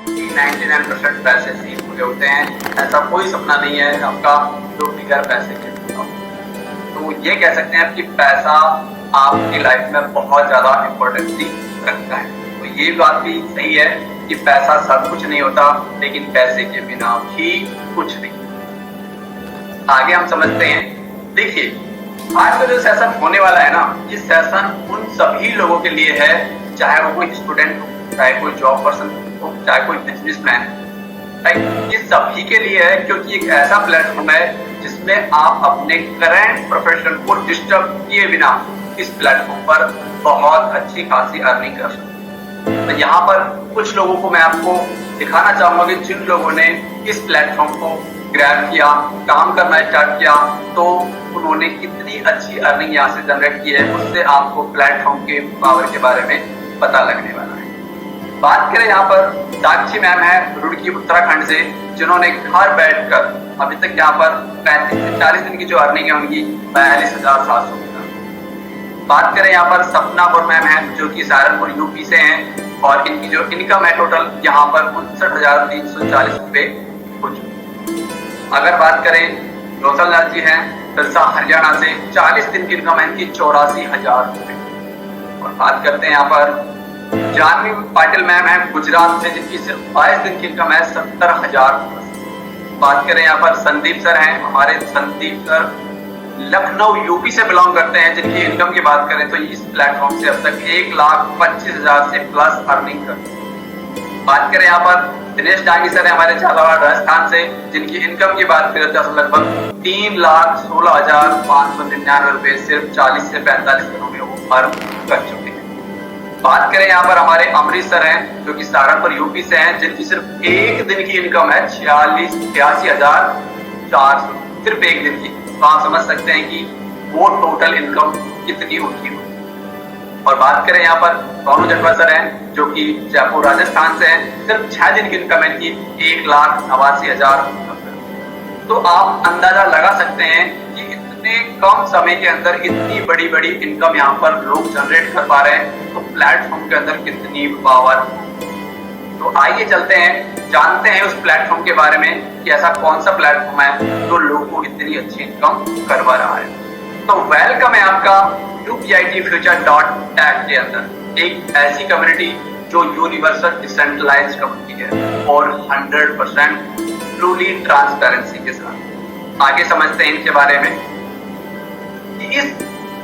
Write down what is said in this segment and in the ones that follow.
कि 99% पैसे से ही पूरे होते हैं। ऐसा कोई सपना नहीं है आपका जो बिगैर पैसे के पूरा हो। तो ये कह सकते हैं कि पैसा आपकी लाइफ में बहुत ज्यादा इम्पोर्टेंसी रखता है। तो ये बात भी सही है कि पैसा सब कुछ नहीं होता, लेकिन पैसे के बिना भी कुछ नहीं। आगे हम समझते हैं। देखिए, आज का जो सेशन होने वाला है ना, ये सेशन उन सभी लोगों के लिए है, चाहे वो कोई स्टूडेंट हो, चाहे कोई जॉब पर्सन हो, चाहे कोई बिजनेसमैन हो, राइट। ये सभी के लिए है, क्योंकि एक ऐसा प्लेटफॉर्म है जिसमें आप अपने करंट प्रोफेशन को डिस्टर्ब किए बिना इस प्लेटफॉर्म पर बहुत अच्छी खासी अर्निंग कर सकते हैं। तो यहाँ पर कुछ लोगों को मैं आपको दिखाना चाहूंगा कि जिन लोगों ने इस प्लेटफॉर्म को ग्रैब किया, काम करना स्टार्ट किया, तो उन्होंने कितनी अच्छी अर्निंग यहाँ से जनरेट की है, उससे आपको प्लेटफॉर्म के पावर के बारे में पता लगने वाला है। बात करें यहाँ पर, साक्षी मैम है रुड़की उत्तराखंड से, जिन्होंने घर बैठकर अभी तक यहाँ पर 35 से 40 दिन की जो अर्निंग है उनकी 42,700। बात करें यहाँ पर सपना और मैम है, जो कि सहारनपुर यूपी से हैं, और इनकी जो इनकम है टोटल यहाँ पर 59,340 रुपए हो चुकी। अगर बात करें रोशन लाल जी हैं सिरसा हरियाणा से, 40 दिन की इनकम है इनकी 84,000 रुपए। और बात करते हैं यहाँ पर जानवी पाटिल मैम है गुजरात से, जिनकी सिर्फ 22 दिन की इनकम है 70,000। बात करें यहाँ पर संदीप सर हैं, हमारे संदीप सर लखनऊ यूपी से बिलोंग करते हैं, जिनकी इनकम की बात करें तो इस प्लेटफॉर्म से अब तक 1,25,000 से प्लस अर्निंग करते हैं। बात करें यहाँ पर दिनेश डांगी सर है हमारे झालावाड़ राजस्थान से, जिनकी इनकम की बात करें तो लगभग 3,16,599 रुपए सिर्फ 40 से 45 दिनों में वो अर्न कर चुके हैं। बात करें यहाँ पर हमारे अमरीश सर हैं, जो कि सहारनपुर यूपी से हैं, जिनकी सिर्फ एक दिन की इनकम है 86,400 सिर्फ एक दिन की। तो आप समझ सकते हैं कि वो टोटल इनकम कितनी उनकी हो। और बात करें यहाँ पर रोनू जटवा सर हैं, जो कि जयपुर राजस्थान से हैं, सिर्फ 6 दिन की इनकम है इनकी 1,88,000। तो आप अंदाजा लगा सकते हैं कि इतने कम समय के अंदर इतनी बड़ी बड़ी इनकम यहाँ पर लोग जनरेट कर पा रहे हैं, तो प्लेटफॉर्म के अंदर कितनी पावर। तो आइए चलते हैं, जानते हैं उस प्लेटफॉर्म के बारे में कि ऐसा कौन सा प्लेटफॉर्म है जो लोगों को इतनी अच्छी इनकम करवा रहा है। तो वेलकम है आपका UPITfuture.tech के अंदर, एक ऐसी कम्युनिटी जो यूनिवर्सल डिसेंट्रलाइज्ड कम्युनिटी है और 100% ट्रूली ट्रांसपेरेंसी के साथ। आगे समझते हैं इनके बारे में कि इस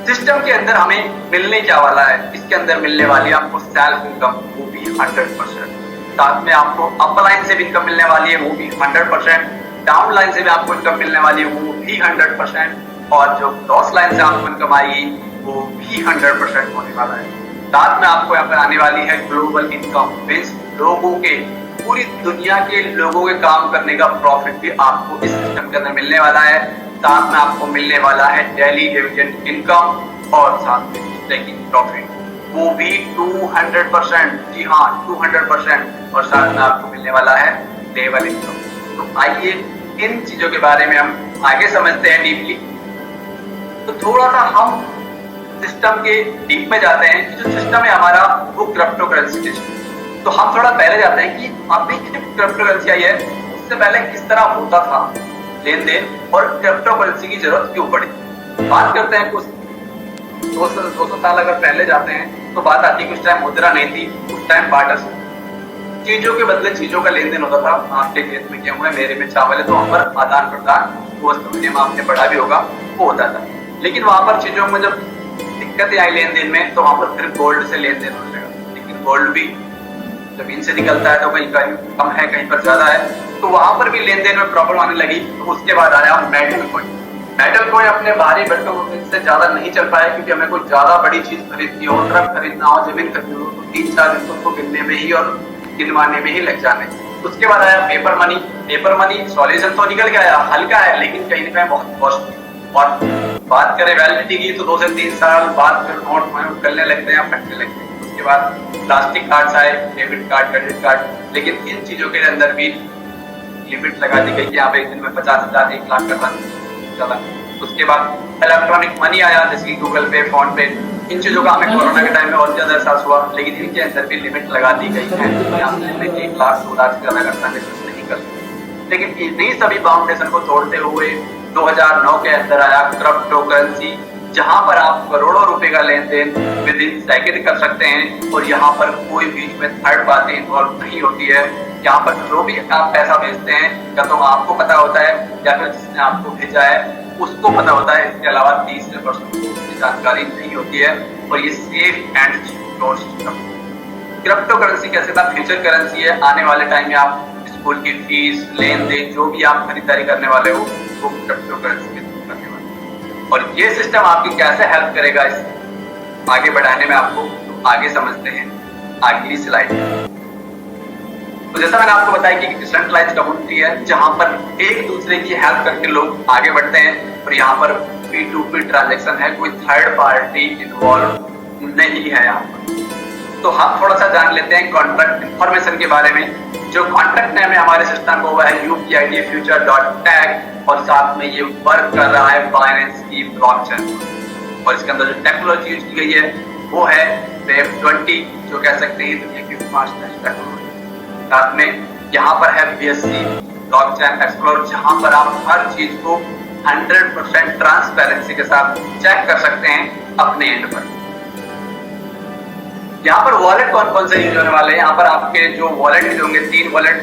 सिस्टम के अंदर हमें मिलने क्या वाला है। इसके अंदर मिलने वाली आपको सेल्फ इनकम, वो भी 100%। साथ में आपको अपलाइन से भी इनकम मिलने वाली है, वो भी 100%। डाउनलाइन से भी आपको इनकम मिलने वाली है, वो भी 100%। और जो क्रॉस लाइन से आपको इनकम आएगी वो भी 100% होने वाला है। साथ में आपको यहाँ पर आने वाली है ग्लोबल इनकम, मीन्स लोगों के, पूरी दुनिया के लोगों के काम करने का प्रॉफिट भी आपको इस सिस्टम के अंदर मिलने वाला है। साथ में आपको मिलने वाला है डेली डिविडेंड इनकम और साथ में स्टेकिंग प्रॉफिट, वो भी 200%। जी हाँ, 200%। और साथ में आपको मिलने वाला है लेवल इनकम। तो आइए इन चीजों के बारे में हम आगे समझते हैं डीपली। तो थोड़ा सा हम सिस्टम के डीप में जाते हैं कि जो सिस्टम है हमारा वो क्रिप्टो करेंसी सिस्टम। तो हम थोड़ा पहले जाते हैं कि अभी की जो क्रिप्टो करेंसी आई है उससे पहले किस तरह होता था लेन देन और क्रिप्टो करेंसी की जरूरत क्यों पड़ी। बात करते हैं कुछ 200 साल अगर पहले जाते हैं तो बात आती है कुछ टाइम मुद्रा नहीं थी, उस टाइम बार्टर चीजों के बदले चीजों का लेन देन होता था। आपके खेत में गेहूं है, मेरे में चावल है, तो वहां पर आदान प्रदान वस्तु विनिमय आपने पढ़ा भी होगा वो होता था। लेकिन वहां पर चीजों में जब दिक्कतें आई लेन देन में, तो वहां पर फिर गोल्ड से लेन देन होने लगा। लेकिन गोल्ड भी जमीन से निकलता है तो कहीं कम है, कहीं पर ज्यादा है, तो वहां पर भी लेन देन में प्रॉब्लम आने लगी। तो उसके बाद आया मेटल कॉइन। मेटल कॉइन अपने बाहरी घटकों से ज्यादा नहीं चल पाया, क्योंकि हमें कोई ज्यादा बड़ी चीज खरीदनी हो, ट्रक खरीदना हो, जमीन खरीदनी हो, तो 3-4 दिन तो उसको गिनने में ही और गिनवाने में ही लग जाने। उसके बाद आया paper money. Paper money solution तो निकल के आया, हल्का है लेकिन कहीं ना कहीं बहुत कॉस्टली। और बात करें वैलिडिटी की तो 2 से 3 साल बाद फिर नोट करने लगते हैं, फटने लगते हैं। उसके बाद प्लास्टिक कार्ड्स आए, डेबिट कार्ड, क्रेडिट कार्ड। लेकिन इन चीजों के अंदर भी लिमिट लगा दी गई कि यहाँ पे एक दिन में 50,000 1 लाख का चला। उसके बाद इलेक्ट्रॉनिक मनी आया, जैसे कि गूगल पे, फोन पे, इन चीजों का हमें कोरोना के टाइम में और ज्यादा एहसास हुआ, लेकिन इनके अंदर भी लिमिट लगा दी गई है। आप 1 लाख 2 लाख से ज्यादा का ट्रांजेक्शन नहीं कर सकते। लेकिन इन्हीं सभी बाउंडेशन को तोड़ते हुए 2009 के अंदर आया क्रिप्टो करेंसी, जहां पर आप करोड़ों रुपए का लेन देन विद इन सेकेंड कर सकते हैं और यहाँ पर कोई बीच में थर्ड पार्टी इन्वॉल्व नहीं होती है। यहाँ पर जो भी आप पैसा भेजते हैं या तो आपको पता होता है या फिर जिसने आपको भेजा है उसको पता होता है। इसके अलावा तीसरे पर्सन की जानकारी नहीं होती है और ये safe and secure system. Crypto currency कैसे था? फ्यूचर करेंसी है। आने वाले टाइम में आप स्कूल की फीस, लेन देन, जो भी आप खरीदारी करने वाले हो वो क्रिप्टो करेंसी के थ्रू करने वाले। और ये सिस्टम आपकी कैसे हेल्प करेगा इस आगे बढ़ाने में, आपको तो आगे समझते हैं आखिरी स्लाइड। तो जैसा मैंने आपको बताया कि डिसेंट्रलाइज्ड कम्युनिटी है जहां पर एक दूसरे की हेल्प करके लोग आगे बढ़ते हैं और यहाँ पर P2P ट्रांजैक्शन है, कोई थर्ड पार्टी इन्वॉल्व नहीं है यहाँ पर। तो हम थोड़ा सा जान लेते हैं कॉन्ट्रैक्ट इंफॉर्मेशन के बारे में। जो कॉन्ट्रैक्ट नेम है हमारे सिस्टम को, वह है UPID future.tag और साथ में ये वर्क कर रहा है बाइनेंस की ब्लॉकचेन और इसके अंदर जो टेक्नोलॉजी यूज की गई है वो है Web20, जो कह सकते हैं दुनिया की फास्टेस्ट टेक्नोलॉजी। साथ में यहाँ पर है BSC ब्लॉकचेन एक्सप्लोर, जहां पर आप हर चीज को 100% ट्रांसपेरेंसी के साथ चेक कर सकते हैं अपने एंड पर। यहाँ पर वॉलेट कौन कौन से यूज होने वाले हैं? यहाँ पर आपके जो वॉलेट यूज होंगे 3 वॉलेट,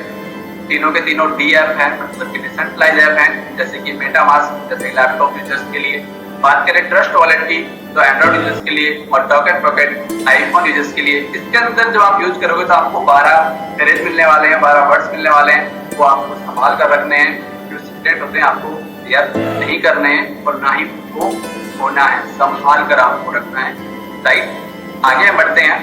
तीनों के तीनों D ऐप हैं, मतलब कि डिसेंट्रलाइज्ड ऐप हैं, जैसे कि मेटामास्क जैसे लैपटॉप यूजर्स के लिए। बात करें ट्रस्ट वॉलेट की तो एंड्रॉइड यूजर्स के लिए और टोकन पॉकेट आईफोन यूजर्स के लिए। इसके अंदर जब आप यूज करोगे तो आपको 12 फ्रेज मिलने वाले हैं, 12 वर्ड्स मिलने वाले हैं, वो आपको संभाल कर रखने हैं। जो सीक्रेट होते हैं आपको शेयर नहीं करने हैं और ना ही वो होना है, संभाल कर आपको रखना है। राइट, आगे हम बढ़ते हैं।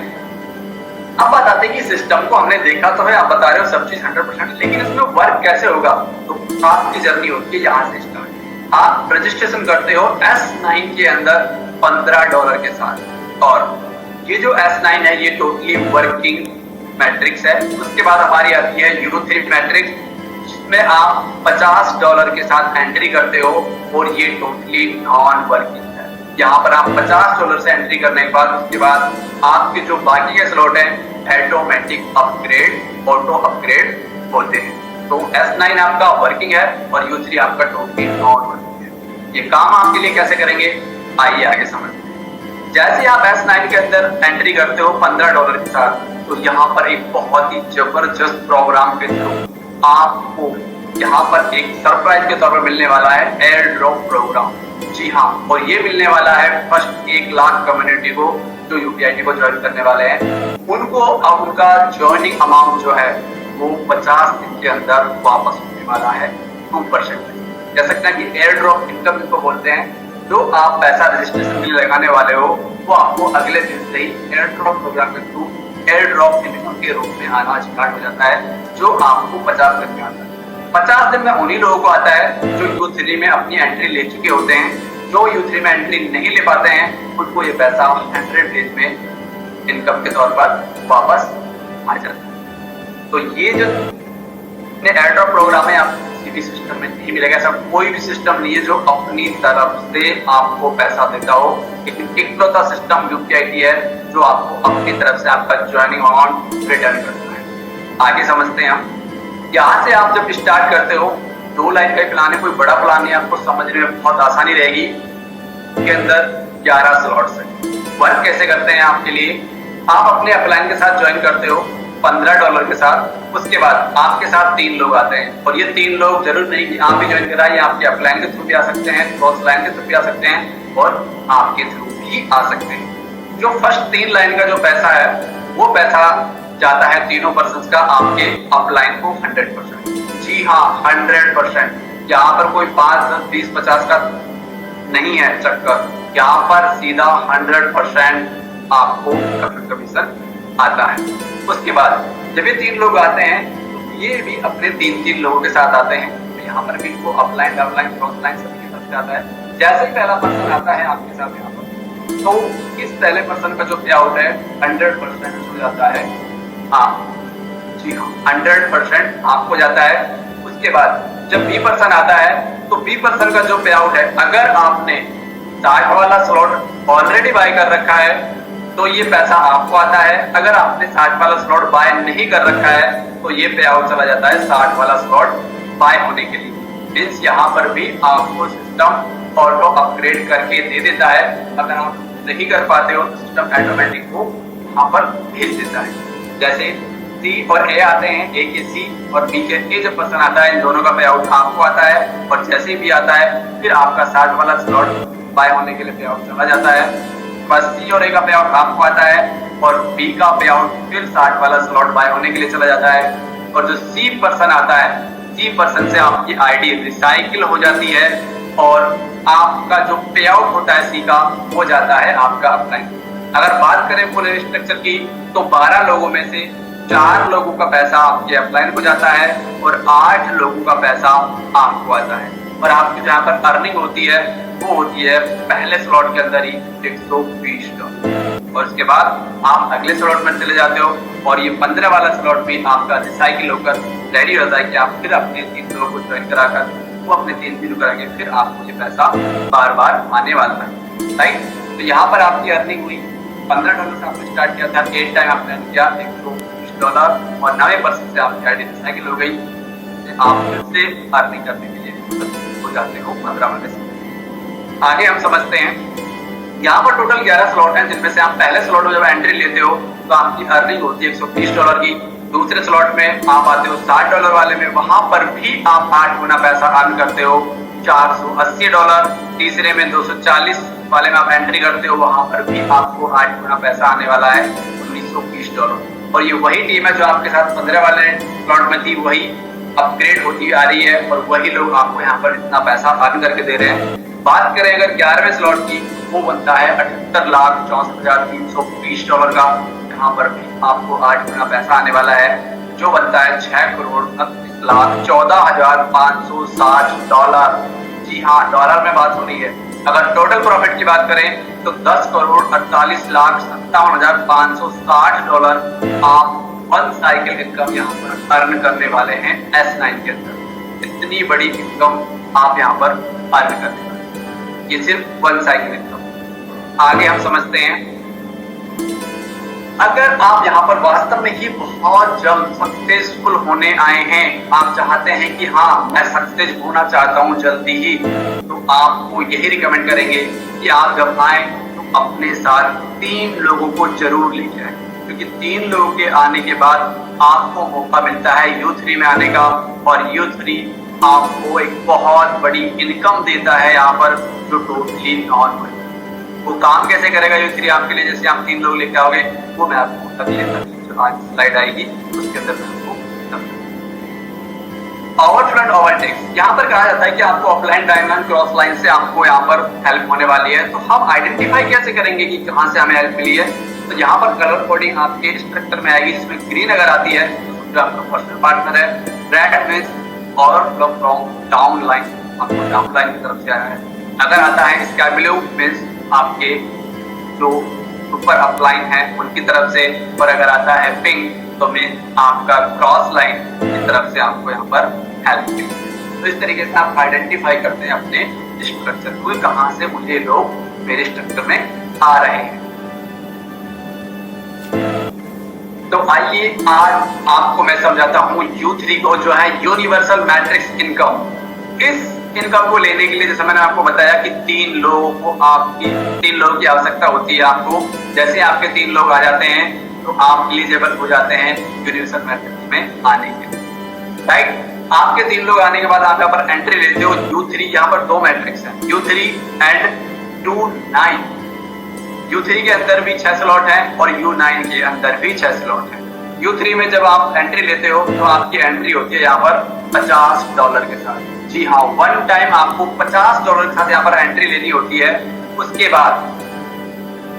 अब बात आती है कि सिस्टम को हमने देखा तो है, आप बता रहे हो सब चीज 100%, लेकिन इसमें वर्क कैसे होगा? तो आपकी जर्नी होती है यहाँ से स्टार्ट। आप रजिस्ट्रेशन करते हो S9 के अंदर $15 के साथ और ये जो S9 है ये टोटली वर्किंग मैट्रिक्स है। उसके बाद हमारी आती है Euro3 मैट्रिक्स, जिसमें आप $50 के साथ एंट्री करते हो और ये टोटली नॉन वर्किंग है। यहाँ पर आप $50 से एंट्री करने के बाद उसके बाद आपके जो बाकी के स्लॉट हैं ऑटोमेटिक अपग्रेड, ऑटो अपग्रेड होते हैं। तो S9 आपका वर्किंग है और U3 आपका टोटली नॉन वर्किंग है। ये काम आपके लिए कैसे करेंगे आइए आगे समझते हैं। जैसे आप S9 के अंदर एंट्री करते हो $15 के साथ, तो यहाँ पर एक बहुत ही जबरदस्त प्रोग्राम के थ्रू आपको यहाँ पर एक सरप्राइज के तौर पर मिलने वाला है एयर ड्रॉप प्रोग्राम। जी हाँ, और ये मिलने वाला है फर्स्ट 1 लाख कम्युनिटी को जो UPID को ज्वाइन करने वाले हैं उनको। अब उनका ज्वाइनिंग अमाउंट जो है वो 50 दिन के अंदर वापस होने वाला है 2%। कह सकते हैं कि एयर ड्रॉप इनकम इनको बोलते हैं। जो आप पैसा रजिस्ट्रेशन के लिए लगाने वाले हो वो आपको अगले दिन से ही एयर ड्रॉप प्रोग्राम के थ्रू एयर ड्रॉप इनकम के रूप में आना स्टार्ट हो जाता है, जो आपको 50 दिन में आता है। 50 दिन में उन्हीं लोगों को आता है जो U3 में अपनी एंट्री ले चुके होते हैं। जो U3 में एंट्री नहीं ले पाते हैं उनको ये पैसा 100 डेज में इनकम के तौर पर वापस आ जाता है। तो ये जो एयर ड्रॉप प्रोग्राम है आप किसी सिस्टम में नहीं मिलेगा। ऐसा कोई भी सिस्टम नहीं है जो अपनी तरफ से आपको पैसा देता हो, लेकिन इकलौता सिस्टम UPID है जो आपको अपनी तरफ से आपका ज्वाइनिंग अमाउंट रिटर्न करता है। आगे समझते हैं हम। यहाँ से आप जब स्टार्ट करते हो 2 लाइन का प्लान है, कोई बड़ा प्लान नहीं, आपको समझने में बहुत आसानी रहेगी। के अंदर 11 स्लॉट्स है। वर्क कैसे करते हैं आपके लिए? आप अपने अपलाइन के साथ ज्वाइन करते हो $15 के साथ। उसके बाद आपके साथ 3 लोग आते हैं और ये 3 लोग जरूर नहीं कि आप ही ज्वाइन कराइए, आपके अपलाइन के थ्रू भी आ सकते हैं, क्रॉस लाइन के थ्रू भी आ सकते हैं और आपके थ्रू भी आ सकते हैं। जो फर्स्ट 3 लाइन का जो पैसा है वो पैसा जाता है तीनों पर्सन का आपके अपलाइन को 100%। जी हाँ, 100%। यहाँ पर कोई 5, 10, 20, 50 का नहीं है चक्कर। यहाँ पर सीधा 100% आपको कमीशन आता है। उसके बाद जब ये 3 लोग आते हैं तो ये भी अपने 3 लोगों के साथ आते हैं। तो यहाँ पर भी इनको अपलाइन, डाउनलाइन, क्रॉस लाइन सभी के साथ आता है। जैसे ही पहला पर्सन आता है आपके साथ यहाँ पर, तो इस पहले पर्सन का जो पे आउट है 100% हो जाता है। हाँ जी हाँ, 100% आपको जाता है। उसके बाद जब B पर्सन आता है तो B पर्सन का जो पे आउट है, अगर आपने 60 वाला स्लॉट ऑलरेडी बाय कर रखा है तो ये पैसा आपको आता है। अगर आपने 60 वाला स्लॉट बाय नहीं कर रखा है तो ये पे आउट चला जाता है 60 वाला स्लॉट बाय होने के लिए। मीन्स यहाँ पर भी आपको सिस्टम ऑटो अपग्रेड करके दे देता है। अगर आप नहीं कर पाते हो तो सिस्टम ऑटोमेटिक को यहाँ पर भेज देता है। जैसे सी और ए आते हैं, ए के सी और बी के ए जब पर्सन आता है, इन दोनों का पे आउट आपको आता है और जैसे भी आता है फिर आपका 60 वाला स्लॉट बाय होने के लिए पे आउट चला जाता है। बस सी और ए का पे आउट आपको आता है और बी का पे आउट फिर 60 वाला स्लॉट बाय होने के लिए चला जाता है। और जो सी पर्सन आता है, सी पर्सन से आपकी आईडी रिसाइकिल हो जाती है और आपका जो पे आउट होता है सी का हो जाता है आपका अपलाइन। अगर बात करें फुल स्ट्रक्चर की तो 12 लोगों में से 4 लोगों का पैसा आपके अपलाइन को जाता है और 8 लोगों का पैसा आपको आता है। और आपकी जहाँ पर अर्निंग होती है वो होती है पहले स्लॉट के अंदर ही $120 और उसके बाद आप अगले स्लॉट में चले जाते हो और ये 15 वाला स्लॉट भी आपका रिसाइकिल होकर रेडी होता है कि आप फिर अपने 3 लोगों को ज्वाइन कराकर वो अपने 3 दिन कराएंगे, फिर आपको ये पैसा बार बार आने वाला है। राइट, तो यहाँ पर आपकी अर्निंग हुई $15 से आपने स्टार्ट किया था, 8 टाइम आपने किया $120 और 90% से आपकी आईडी रिसाइकिल हो गई। आप फिर से अर्निंग करने के लिए हो जाते हो 15 वाले से। आगे हम समझते हैं, यहाँ पर टोटल 11 स्लॉट हैं जिनमें से आप पहले स्लॉट में जब एंट्री लेते हो तो आपकी अर्निंग होती है $120 की। दूसरे स्लॉट में आप आते हो $60 वाले में, वहां पर भी आप 8 गुना पैसा अर्न करते हो $480। तीसरे में 240 वाले में आप एंट्री करते हो, वहां पर भी आपको 8 गुना पैसा आने वाला है $1920। और ये वही टीम है जो आपके साथ 15 वाले स्लॉट में थी, वही अपग्रेड होती आ रही है और वही लोग आपको यहाँ पर इतना पैसा अर्न करके दे रहे हैं। बात करें अगर 11वें स्लॉट की, वो बनता है $78,64,320 का। यहाँ पर भी आपको 8 गुना पैसा आने वाला है जो बनता है $6,29,14,560। जी हाँ, डॉलर में बात हो रही है। अगर टोटल प्रॉफिट की बात करें तो $10,48,57,560 आप वन साइकिल इनकम यहाँ पर अर्न करने वाले हैं S9 के अंदर। इतनी बड़ी इनकम आप यहाँ पर अर्न करने वाले, ये सिर्फ वन साइकिल इनकम। आगे हम समझते हैं, अगर आप यहाँ पर वास्तव में ही बहुत जल्द सक्सेसफुल होने आए हैं, आप चाहते हैं कि हाँ मैं सक्सेस होना चाहता हूँ जल्दी ही, तो आपको यही रिकमेंड करेंगे कि आप जब आए तो अपने साथ 3 लोगों को जरूर लेके आए, क्योंकि 3 लोगों के आने के बाद आपको मौका मिलता है U3 में आने का और U3 आपको एक बहुत बड़ी इनकम देता है यहाँ पर जो टोटली नॉर्मल। वो काम कैसे करेगा U3 आपके लिए, जैसे आप 3 लोग लेके आओगे वो मैं आपको अगले जो आज स्लाइड आएगी उसके अंदर मैं आपको ओवरफ्लो एंड ओवरटेक्स। यहाँ पर कहा जाता है कि आपको ऑफलाइन डायमंड क्रॉस लाइन से आपको यहाँ पर हेल्प होने वाली है। तो हम आइडेंटिफाई कैसे करेंगे कि कहाँ से हमें हेल्प मिली है? तो यहाँ पर कलर कोडिंग आपके स्ट्रक्चर में आएगी, जिसमें ग्रीन अगर आती है तो आपका पर्सनल पार्टनर है, red means overflow from down line, आपको डाउन लाइन की तरफ से आया है। अगर आता है स्काई ब्लू मींस आपके जो सुपर अपलाइन है उनकी तरफ से, और अगर आता है पिंक तो मींस आपका क्रॉस लाइन की तरफ से आपको यहाँ पर हेल्प मिली। तो इस तरीके से आप आइडेंटिफाई करते हैं अपने स्ट्रक्चर को, कहाँ से मुझे लोग मेरे स्ट्रक्चर में आ रहे हैं। तो आइए आज आपको मैं समझाता हूँ U3 को, जो है यूनिवर्सल मैट्रिक्स इनकम। इस इनकम को लेने के लिए जैसे मैंने आपको बताया कि 3 लोगों की आवश्यकता होती है आपको। जैसे आपके 3 लोग आ जाते हैं तो आप एलिजिबल हो जाते हैं यूनिवर्सल मैट्रिक्स में आने के लिए। राइट, आपके 3 लोग आने के बाद आप यहाँ पर एंट्री लेते हो U3। यहाँ पर 2 मैट्रिक्स हैं, U3 एंड U9। U3 के अंदर भी 6 स्लॉट है और U9 के अंदर भी 6 स्लॉट है। U3 में जब आप एंट्री लेते हो तो आपकी एंट्री होती है यहाँ पर $50 के साथ। जी हाँ, वन टाइम आपको $50 के साथ यहाँ पर एंट्री लेनी होती है। उसके बाद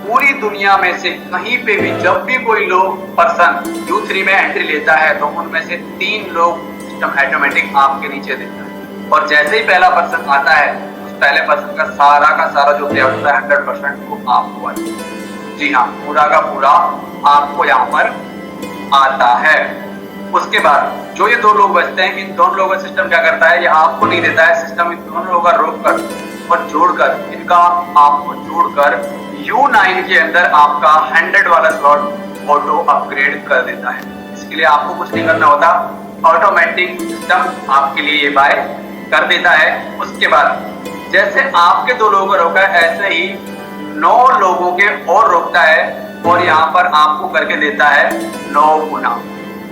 पूरी दुनिया में से कहीं पे भी जब भी कोई लोग पर्सन U3 में एंट्री लेता है तो उनमें से 3 लोग सिस्टम ऑटोमेटिक आपके नीचे देता है। और जैसे ही पहला पर्सन आता है उस पहले पर्सन का सारा जो पे होता है 100% वो आपको आता है। जी हाँ, पूरा का पूरा आपको यहाँ पर आता है। उसके बाद जो ये 2 लोग बचते हैं, इन दोनों लोगों का सिस्टम क्या करता है, ये आपको नहीं देता है, सिस्टम इन दोनों लोगों का रोक कर और जोड़कर इनका आपको जोड़कर U9 के अंदर आपका 100 वाला स्लॉट ऑटो अपग्रेड कर देता है। इसके लिए आपको कुछ नहीं करना होता, ऑटोमेटिक सिस्टम आपके लिए ये बाय कर देता है। उसके बाद जैसे आपके 2 लोगों को रोका है, ऐसे ही 9 लोगों के और रोकता है और यहाँ पर आपको करके देता है 9 गुना।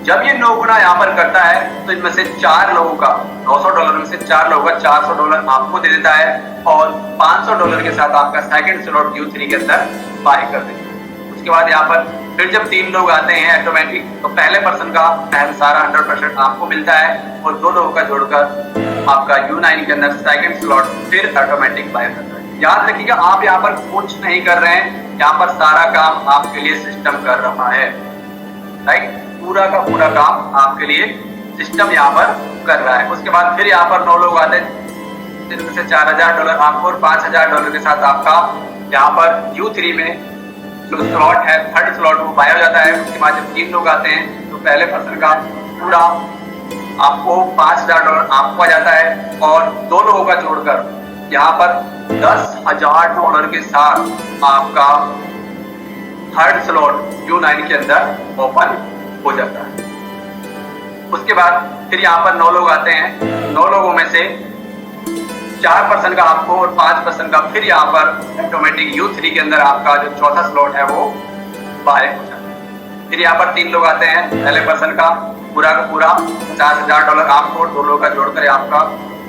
जब ये 9 गुना यहाँ पर करता है तो इनमें से 4 लोगों का $900 में से 4 लोगों का $400 आपको दे देता है और $500 के साथ आपका सेकंड स्लॉट U3 के अंदर बाय कर देता है। उसके बाद यहाँ पर फिर जब 3 लोग आते हैं ऑटोमेटिक, तो पहले पर्सन का सारा 100% आपको मिलता है और 2 लोगों का जोड़कर आपका U9 के अंदर सेकंड स्लॉट फिर ऑटोमेटिक बाय करता है। याद रखिएगा, आप यहाँ पर कुछ नहीं कर रहे हैं, यहाँ पर सारा काम आपके लिए सिस्टम कर रहा है। राइट, पूरा का पूरा काम आपके लिए सिस्टम यहाँ पर कर रहा है। उसके बाद फिर यहाँ पर 9 लोग आते हैं जिनमें से $4000 आपको और $5000 के साथ आपका यहाँ पर U3 में जो स्लॉट है, थर्ड स्लॉट, वो बाय हो जाता है। उसके बाद जब 3 लोग आते हैं तो पहले पर्सन का पूरा आपको $5000 आपको आ जाता है और 2 लोगों का जोड़कर यहाँ पर $10,000 के साथ आपका थर्ड स्लॉट U9 के अंदर ओपन हो जाता है। उसके बाद फिर यहाँ पर 9 लोग आते हैं, 9 लोगों में से 4 पर्सन का आपको और 5 पर्सन का फिर यहाँ पर ऑटोमेटिक U3 के अंदर आपका जो चौथा स्लॉट है वो बाय हो जाता है। फिर यहाँ पर 3 लोग आते हैं, पहले पर्सन का पूरा $50,000 आपको और 2 लोगों का जोड़कर आपका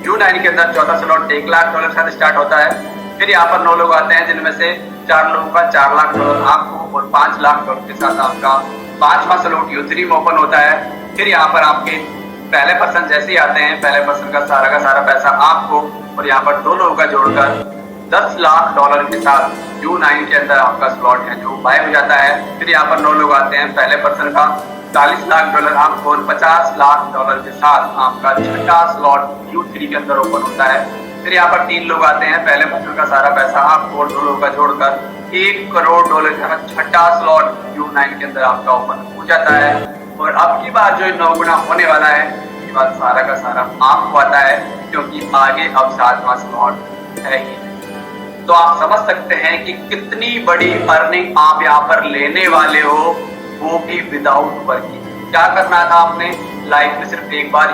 U9 के अंदर चौथा स्लॉट $1,00,000 के साथ स्टार्ट होता है। फिर यहाँ पर 9 लोग आते हैं जिनमें से 4 लोगों का $4,00,000 आपको और $5,00,000 के साथ आपका 5वां स्लॉट U3 में ओपन होता है। फिर यहाँ पर आपके पहले पर्सन जैसे ही आते हैं, पहले पर्सन का सारा पैसा आपको और यहाँ पर 2 लोगों का जोड़कर $10,00,000 के साथ U9 के अंदर आपका स्लॉट है जो बाय हो जाता है। फिर यहाँ पर 9 लोग आते हैं, पहले पर्सन का $40,00,000 आपको और $50,00,000 के साथ आपका छठा स्लॉट U3 के अंदर ओपन होता है। फिर यहाँ पर 3 लोग आते हैं, पहले पर्सन का सारा पैसा आपको और 2 लोगों का जोड़कर $1,00,00,000 का छठा स्लॉट U9 के अंदर आपका ओपन हो जाता है। और अब की बार जो 9 गुना होने वाला है, इसके बाद सारा का सारा आपको आता है क्योंकि आगे अब 7वां स्लॉट है ही। तो आप समझ सकते हैं कि कितनी बड़ी अर्निंग आप यहाँ पर लेने वाले हो, वो भी विदाउट वर्किंग। क्या करना था आपने, लाइफ में सिर्फ एक बार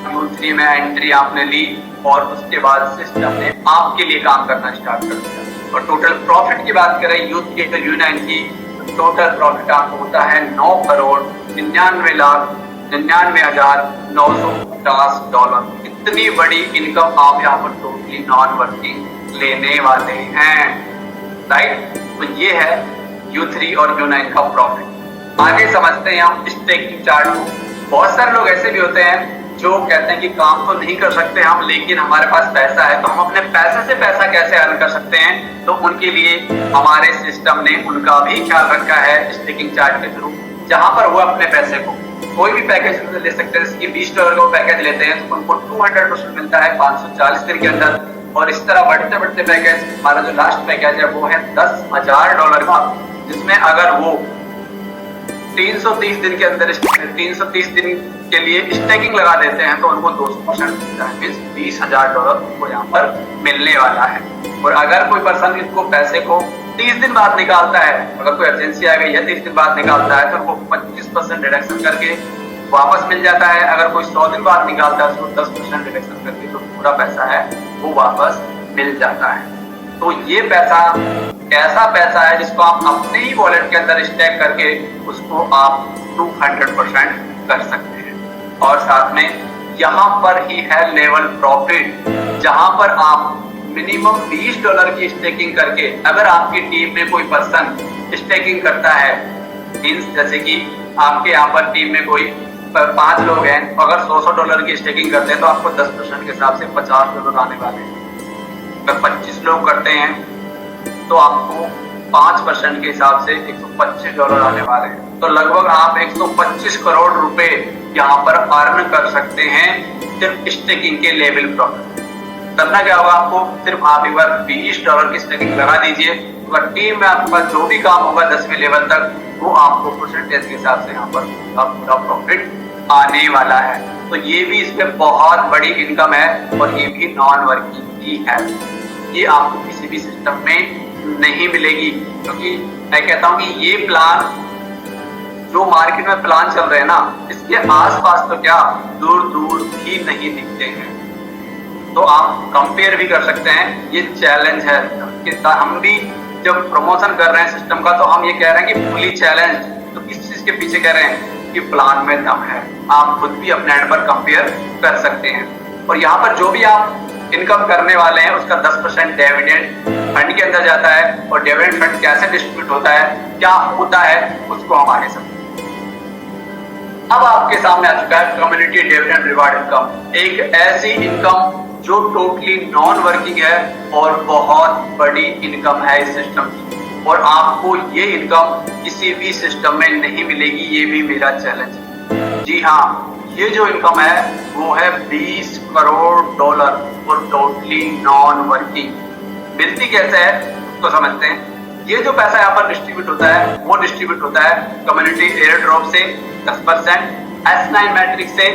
U3 में एंट्री आपने ली और उसके बाद सिस्टम ने आपके लिए काम करना स्टार्ट कर दिया। और टोटल प्रॉफिट की बात करें U9 की, टोटल प्रॉफिट आपको होता है $9,99,950। इतनी बड़ी इनकम आप यहाँ पर टोटली नॉन वर्किंग लेने वाले हैं। राइट, तो ये है U3 और U9 का प्रॉफिट। आगे समझते हैं हम स्टेकिंग चार्ट को। बहुत सारे लोग ऐसे भी होते हैं जो कहते हैं कि काम तो नहीं कर सकते हम, लेकिन हमारे पास पैसा है, तो हम अपने पैसे से पैसा कैसे अर्न कर सकते हैं। तो उनके लिए हमारे सिस्टम ने उनका भी ख्याल रखा है स्टेकिंग चार्ट के थ्रू, जहां पर वो अपने पैसे को कोई भी पैकेज ले सकते हैं। जैसे कि $20 का पैकेज लेते हैं तो उनको 200% मिलता है 540 दिन के अंदर। और इस तरह बढ़ते बढ़ते पैकेज, हमारा जो लास्ट पैकेज है वो है $10,000 का, जिसमें अगर वो 330 दिन के अंदर 330 दिन के लिए स्टेकिंग लगा देते हैं तो उनको 200% मिलता है, मीन्स $20,000 उनको यहाँ पर मिलने वाला है। और अगर कोई पर्सन इसको पैसे को 30 दिन बाद निकालता है, अगर कोई अर्जेंसी आ गई है 30 दिन बाद निकालता है, तो उनको 25% डिडक्शन करके वापस मिल जाता है। अगर कोई 100 दिन बाद निकालता है उसको 10% डिडक्शन करके जो पूरा पैसा है वो वापस मिल जाता है। तो ये पैसा ऐसा पैसा है जिसको आप अपने ही वॉलेट के अंदर स्टैक करके उसको आप 200% कर सकते हैं। और साथ में यहाँ पर ही है लेवल प्रॉफिट, जहां पर आप मिनिमम $20 की स्टेकिंग करके, अगर आपकी टीम में कोई पर्सन स्टेकिंग करता है, मीन्स जैसे कि आपके यहाँ पर टीम में कोई 5 लोग हैं, अगर $100 की स्टेकिंग करते हैं तो आपको 10% के हिसाब से $50 आने वाले हैं। अगर 25 लोग करते हैं तो आपको 5% के हिसाब से $125 आने वाले हैं। तो लगभग आप 125 करोड़ रुपए यहाँ पर अर्न कर सकते हैं सिर्फ स्टेकिंग के लेवल प्रॉफिट। करना क्या होगा आपको, सिर्फ आप एक बार $20 की स्टेकिंग लगा दीजिए, अगर टीम में आपके पास जो भी काम होगा 10वें लेवल तक वो आपको परसेंटेज के हिसाब से यहाँ पर पूरा प्रॉफिट आने वाला है। तो ये भी इसमें बहुत बड़ी इनकम है और ये भी नॉन वर्किंग ही है। ये आपको किसी भी सिस्टम में नहीं मिलेगी। क्योंकि मैं कहता हूं कि ये प्लान जो मार्केट में प्लान चल रहे हैं ना, इसके आसपास तो क्या दूर दूर भी नहीं दिखते हैं। तो आप कंपेयर भी कर सकते हैं, ये चैलेंज है कि हम भी जब प्रमोशन कर रहे हैं सिस्टम का, तो हम ये कह रहे हैं कि फुली चैलेंज। तो किस चीज के पीछे कह रहे हैं कि प्लान में दम है। आप खुद भी अपने एंड पर कंपेयर कर सकते हैं। और यहाँ पर जो भी आप इनकम करने वाले हैं उसका 10% डिविडेंड फंड के अंदर जाता है। और डिविडेंड फंड कैसे डिस्ट्रीब्यूट होता है, क्या होता है, उसको हम आगे समझेंगे। अब आपके सामने आ चुका है कम्युनिटी डिविडेंड रिवार्ड इनकम, एक ऐसी इनकम जो टोटली नॉन वर्किंग है और बहुत बड़ी इनकम है इस सिस्टम की। और आपको ये इनकम किसी भी सिस्टम में नहीं मिलेगी, ये भी मेरा चैलेंज है। जी हाँ, ये जो इनकम है वो है $20 करोड़ और टोटली नॉन वर्किंग। मिलती कैसे है उसको समझते हैं। ये जो पैसा यहाँ पर डिस्ट्रीब्यूट होता है वो डिस्ट्रीब्यूट होता है कम्युनिटी एयर ड्रॉप से 10%, S9 मैट्रिक्स से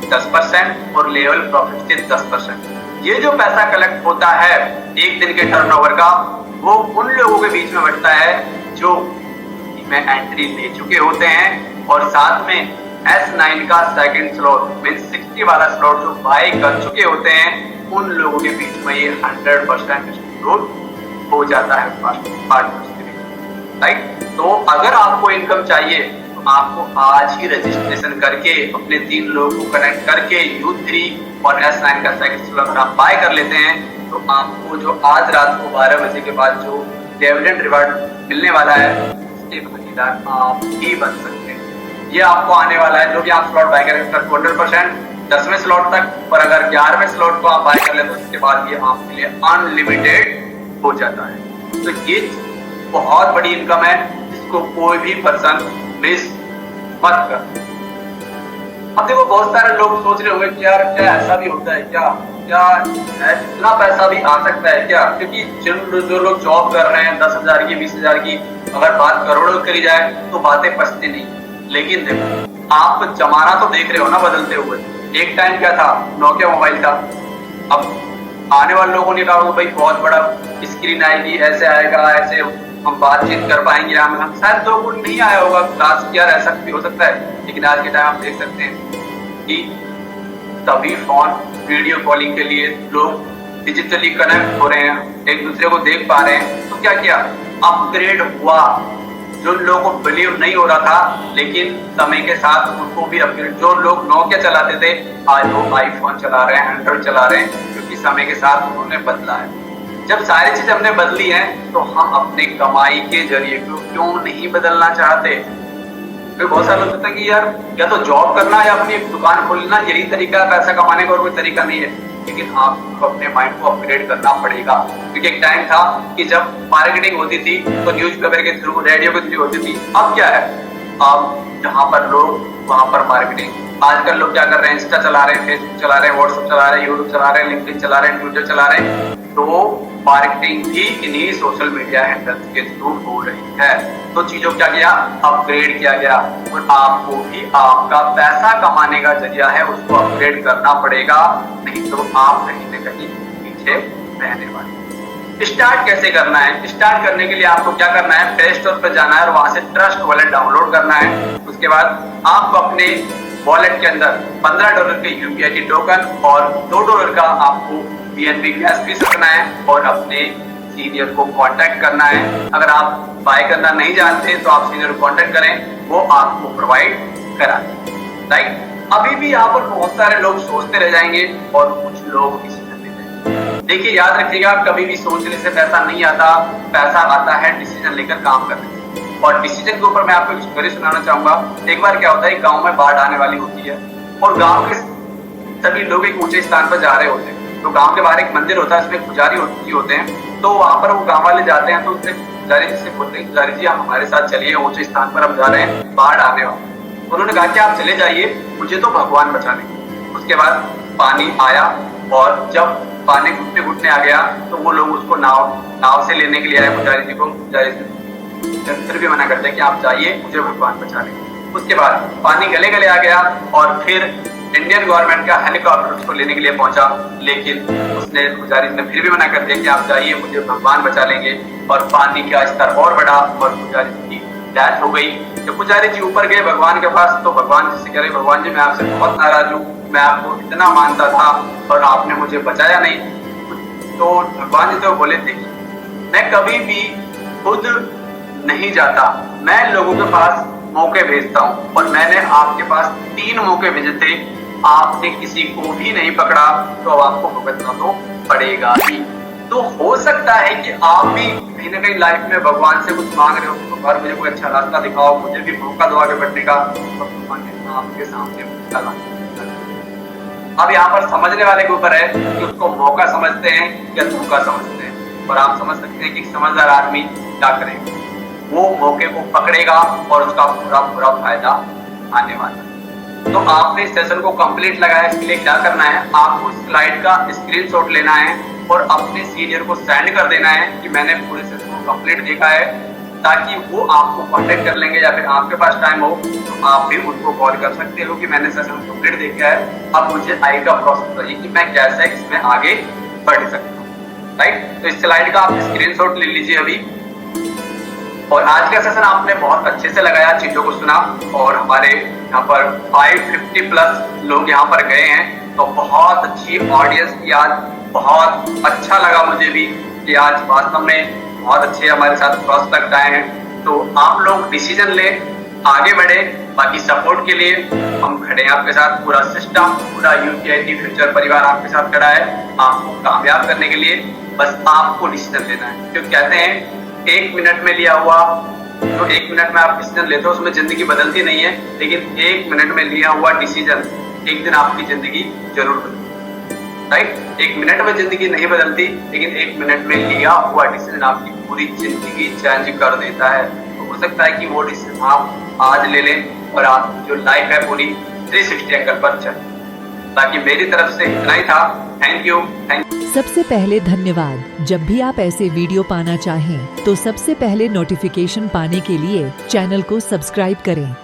10% और लेवल प्रॉफिट से 10%। ये जो पैसा कलेक्ट होता है एक दिन के टर्नओवर का, वो उन लोगों के बीच में बंटता है जो में एंट्री ले चुके होते हैं और साथ में S9 का सेकंड स्लॉट मींस 60 वाला स्लॉट जो बाय कर चुके होते हैं, उन लोगों के बीच में ये 100% डिस्ट्रीब्यूट हो जाता है पार्टनर्स के बीच, राइट। तो अगर आपको इनकम चाहिए तो आपको आज ही रजिस्ट्रेशन करके अपने 3 लोगों को कनेक्ट करके U3 और S9 का सेकंड स्लॉट आप बाय कर लेते हैं, तो आपको जो आज रात को 12 बजे के बाद जो डिविडेंड रिवार्ड मिलने वाला है उसके भागीदार आप ही बन सकते हैं। ये आपको आने वाला है जो भी आप स्लॉट बाय करेंगे उसका 200% 10वें स्लॉट तक, और अगर 11वें स्लॉट को आप बाय कर लेते तो उसके बाद ये आपके लिए अनलिमिटेड हो जाता है। तो ये बहुत बड़ी इनकम है, जिसको कोई भी पर्सन मिस मत कर। अब देखो बहुत सारे लोग सोच रहे होंगे कि यार क्या ऐसा भी होता है क्या, इतना पैसा भी आ सकता है क्या? क्योंकि जो लोग जॉब कर रहे हैं 10,000 की 20,000 की, अगर बात करोड़ों करी जाए तो बातें पछती नहीं। लेकिन देखो आप जमाना तो देख रहे हो ना बदलते हुए। एक टाइम क्या था, नोकिया मोबाइल था। अब आने वाले लोगों ने कहा भाई बहुत बड़ा स्क्रीन आएगी, ऐसे आएगा, ऐसे हम बातचीत कर पाएंगे। हम शायद लोगों को नहीं आया होगा, लास्ट ईयर ऐसा भी हो सकता है। लेकिन आज के टाइम आप देख सकते हैं कि सभी फोन वीडियो कॉलिंग के लिए लोग डिजिटली कनेक्ट हो रहे हैं, एक दूसरे को देख पा रहे हैं। तो क्या किया, अपग्रेड हुआ। जो लोगों को बिलीव नहीं हो रहा था, लेकिन समय के साथ उनको भी अपग्रेड। जो लोग नोकिया चलाते थे आज वो आईफोन चला रहे हैं, एंड्रॉइड चला रहे हैं, क्योंकि समय के साथ उन्होंने बदला है। जब सारी चीज हमने बदली है तो हम अपने कमाई के जरिए को क्यों नहीं बदलना चाहते? फिर बहुत सारे लोग सोचते हैं कि यार या तो जॉब करना या अपनी दुकान खोलना, यही तरीका है पैसा कमाने का, और कोई तरीका नहीं है। लेकिन आपको अपने माइंड को अपग्रेड करना पड़ेगा। क्योंकि एक टाइम था कि जब मार्केटिंग होती थी तो न्यूज़पेपर के थ्रू, रेडियो के थ्रू होती थी। अब क्या है, अब जहां पर लोग वहां पर मार्केटिंग। आजकल लोग क्या कर रहे हैं, इंस्टा चला रहे हैं, फेसबुक चला रहे हैं, व्हाट्सएप चला रहे हैं, यूट्यूब चला रहे हैं, लिंक्डइन चला रहे हैं, ट्विटर चला रहे हैं। तो मार्केटिंग भी इन्हीं सोशल मीडिया हैंडल्स के थ्रू हो रही है। तो चीजों क्या किया, अपग्रेड किया गया। और आपको भी आपका पैसा कमाने का जरिया है, उसको अपग्रेड करना पड़ेगा, नहीं तो आप कहीं न कहीं पीछे रहने वाले। स्टार्ट कैसे करना है? स्टार्ट करने के लिए आपको क्या करना है, प्ले स्टोर पर जाना है और वहां से ट्रस्ट वॉलेट डाउनलोड करना है। उसके बाद आपको अपने वॉलेट के अंदर $15 के यूपीआई टोकन और $2 का आपको BNB कैश फीस रखना है और अपने सीनियर को कांटेक्ट करना है। अगर आप बाय करना नहीं जानते तो आप सीनियर को कांटेक्ट करें, वो आपको प्रोवाइड करा दें, राइट। अभी भी यहाँ पर बहुत सारे लोग सोचते रह जाएंगे और कुछ लोग डिसीजन लेते हैं। देखिए याद रखिएगा, कभी भी सोचने से पैसा नहीं आता, पैसा आता है डिसीजन लेकर काम करने से। और डिसीजन के ऊपर मैं आपको एक स्टोरी सुनाना चाहूंगा। एक बार क्या होता है, गांव में बाढ़ आने वाली होती है और गांव के सभी लोग एक ऊंचे स्थान पर जा रहे होते हैं। तो गांव के बाहर एक मंदिर होता है, उसमें पुजारी होते हैं। तो वहां पर वो गांव वाले जाते हैं तो उससे पुजारी जी से बोलते हैं, पुजारी जी आप हमारे साथ चलिए, ऊंचे स्थान पर हम जा रहे हैं, बाढ़ आने वाला। उन्होंने कहा कि आप चले जाइए, मुझे तो भगवान बचा लेंगे। उसके बाद पानी आया और जब पानी घुटने घुटने आ गया तो वो लोग उसको नाव से लेने के लिए आए पुजारी जी को। पुजारी फिर भी मना करते हैं कि आप जाइए, मुझे भगवान बचा लेंगे। उसके बाद पानी गले गले आ गया और फिर इंडियन गवर्नमेंट का हेलीकॉप्टर उसको लेने के लिए पहुंचा, लेकिन उसने पुजारी ने फिर भी मना कर दिया कि आप जाइए, मुझे भगवान बचा लेंगे। और पानी का स्तर और बढ़ा और पुजारी जी की डेथ हो गई। जब पुजारी जी ऊपर गए भगवान के पास तो भगवान जी से कह रहे, भगवान जी मैं आपसे बहुत नाराज हूँ, मैं आपको इतना मानता था और आपने मुझे बचाया नहीं। तो भगवान जी तो बोले थे मैं कभी भी खुद नहीं जाता, मैं लोगों के पास मौके भेजता हूँ और मैंने आपके पास 3 मौके भेजे थे, आपने किसी को भी नहीं पकड़ा, तो अब आपको भुगतना तो पड़ेगा ही। तो हो सकता है कि आप भी कहीं ना कहीं लाइफ में भगवान से कुछ मांग रहे हो, भगवान मुझे कोई अच्छा रास्ता दिखाओ, मुझे भी मौका दो आगे बढ़ने का, तो भगवान ने आपके सामने चला। अब यहाँ पर समझने वाले के ऊपर है कि उसको मौका समझते हैं या धोखा समझते हैं। और आप समझ सकते हैं कि समझदार आदमी क्या करेगा, वो मौके को पकड़ेगा और उसका पूरा फायदा आने वाला। तो आपने इस सेशन को कंप्लीट लगाया, इसके लिए क्या करना है, आपको स्लाइड का स्क्रीनशॉट लेना है और अपने सीनियर को सेंड कर देना है कि मैंने पूरे सेशन को कंप्लीट देखा है, ताकि वो आपको कांटेक्ट कर लेंगे या फिर आपके पास टाइम हो तो आप भी उनको कॉल कर सकते हो कि मैंने सेशन कंप्लीट देखा है, अब मुझे आगे का प्रोसेस बताइए कि मैं कैसे इसमें आगे बढ़ सकता हूँ। राइट, तो इस स्लाइड का आप स्क्रीनशॉट ले लीजिए अभी। और आज का सेशन आपने बहुत अच्छे से लगाया, चीजों को सुना और हमारे यहाँ पर 550 प्लस लोग यहाँ पर गए हैं, तो बहुत अच्छी ऑडियंस की आज, बहुत अच्छा लगा मुझे भी कि आज वास्तव में बहुत अच्छे हमारे साथ प्रोस्पेक्ट आए हैं। तो आप लोग डिसीजन ले, आगे बढ़े, बाकी सपोर्ट के लिए हम खड़े हैं आपके साथ, पूरा सिस्टम, पूरा यूपीआईटी फ्यूचर परिवार आपके साथ खड़ा है आपको कामयाब करने के लिए। बस आपको डिसीजन लेना है, क्योंकि कहते हैं 1 मिनट में लिया हुआ, जो 1 मिनट में आप डिसीजन लेते हो उसमें जिंदगी बदलती नहीं है, लेकिन 1 मिनट में लिया हुआ डिसीजन एक दिन आपकी जिंदगी जरूर बदलती। राइट, 1 मिनट में जिंदगी नहीं बदलती, लेकिन 1 मिनट में लिया हुआ डिसीजन आपकी पूरी जिंदगी चेंज कर देता है। तो हो सकता है कि वो डिसीजन आप आज ले लें और आप जो लाइफ है पूरी 360 एंगल पर चले। बाकी मेरी तरफ से इतना ही था। Thank you. सबसे पहले धन्यवाद। जब भी आप ऐसे वीडियो पाना चाहें तो सबसे पहले नोटिफिकेशन पाने के लिए चैनल को सब्सक्राइब करें।